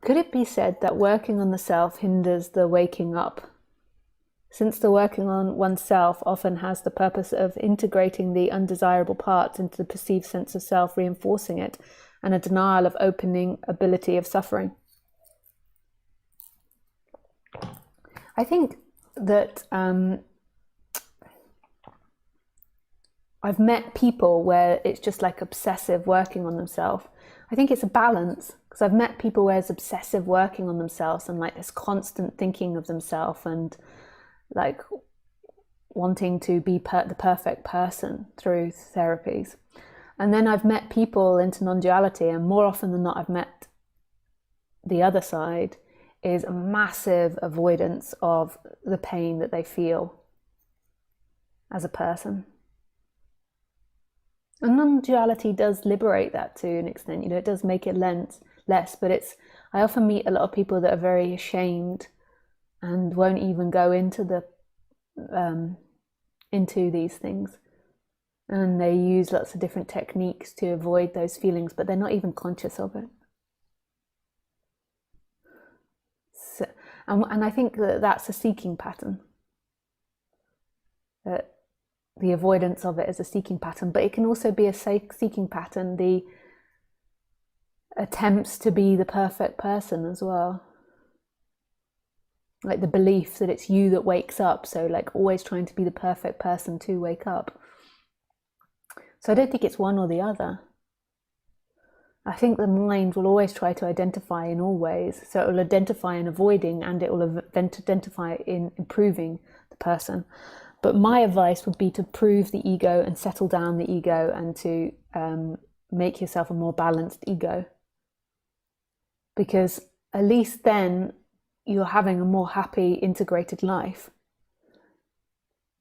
Could it be said that working on the self hinders the waking up? Since the working on oneself often has the purpose of integrating the undesirable parts into the perceived sense of self, reinforcing it, and a denial of opening ability of suffering. I think that I've met people where it's just like obsessive working on themselves. I think it's a balance, because I've met people where it's obsessive working on themselves and like this constant thinking of themselves and like wanting to be the perfect person through therapies. And then I've met people into non-duality, and more often than not I've met the other side is a massive avoidance of the pain that they feel as a person. And non-duality does liberate that to an extent, it does make it less, but I often meet a lot of people that are very ashamed and won't even go into these things. And they use lots of different techniques to avoid those feelings, but they're not even conscious of it. So, and I think that that's a seeking pattern. The avoidance of it is a seeking pattern, but it can also be a seeking pattern, the attempts to be the perfect person as well. Like the belief that it's you that wakes up, so like always trying to be the perfect person to wake up. So I don't think it's one or the other. I think the mind will always try to identify in all ways. So it will identify in avoiding, and it will identify in improving the person. But my advice would be to prove the ego and settle down the ego, and to make yourself a more balanced ego. Because at least then you're having a more happy, integrated life.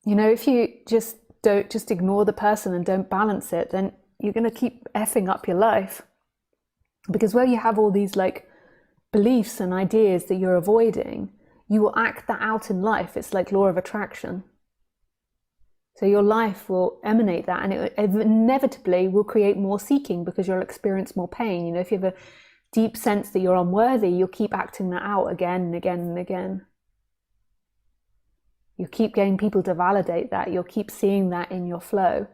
If you just ignore the person and don't balance it, then you're going to keep effing up your life. Because where you have all these like beliefs and ideas that you're avoiding, you will act that out in life. It's like law of attraction. So your life will emanate that, and it inevitably will create more seeking, because you'll experience more pain. If you have a deep sense that you're unworthy, you'll keep acting that out again and again and again. You'll keep getting people to validate that. You'll keep seeing that in your flow.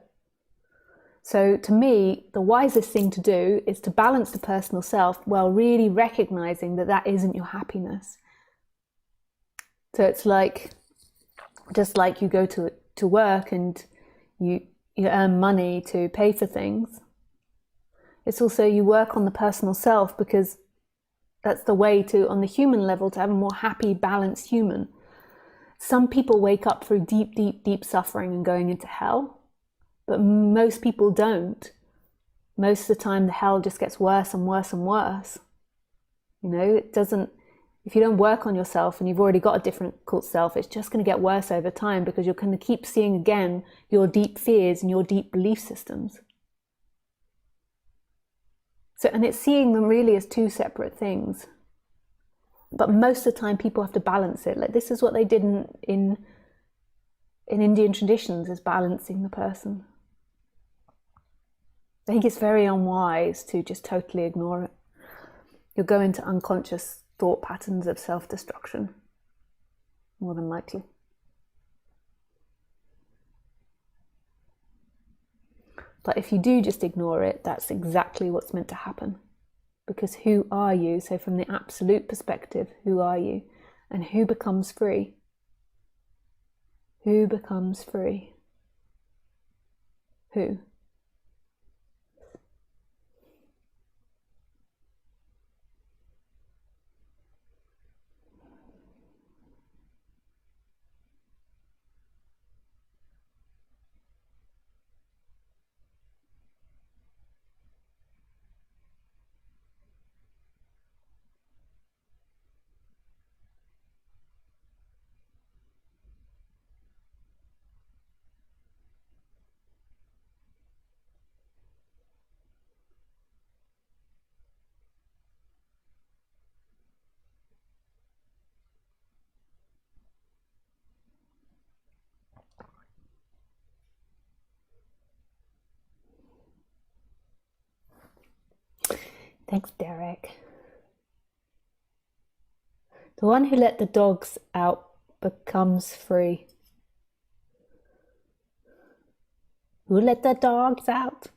So to me, the wisest thing to do is to balance the personal self while really recognizing that that isn't your happiness. So it's like, just like you go to work and you earn money to pay for things. It's also you work on the personal self, because that's the way to, on the human level, to have a more happy, balanced human. Some people wake up through deep, deep, deep suffering and going into hell. But most people don't. Most of the time the hell just gets worse and worse and worse. It doesn't, if you don't work on yourself and you've already got a difficult self, it's just going to get worse over time, because you're going to keep seeing again your deep fears and your deep belief systems. So, and it's seeing them really as two separate things. But most of the time people have to balance it. Like this is what they did in Indian traditions, is balancing the person. I think it's very unwise to just totally ignore it. You'll go into unconscious thought patterns of self-destruction, more than likely. But if you do just ignore it, that's exactly what's meant to happen. Because who are you? So from the absolute perspective, who are you? And who becomes free? Who becomes free? Who? Thanks, Derek. The one who let the dogs out becomes free. Who let the dogs out?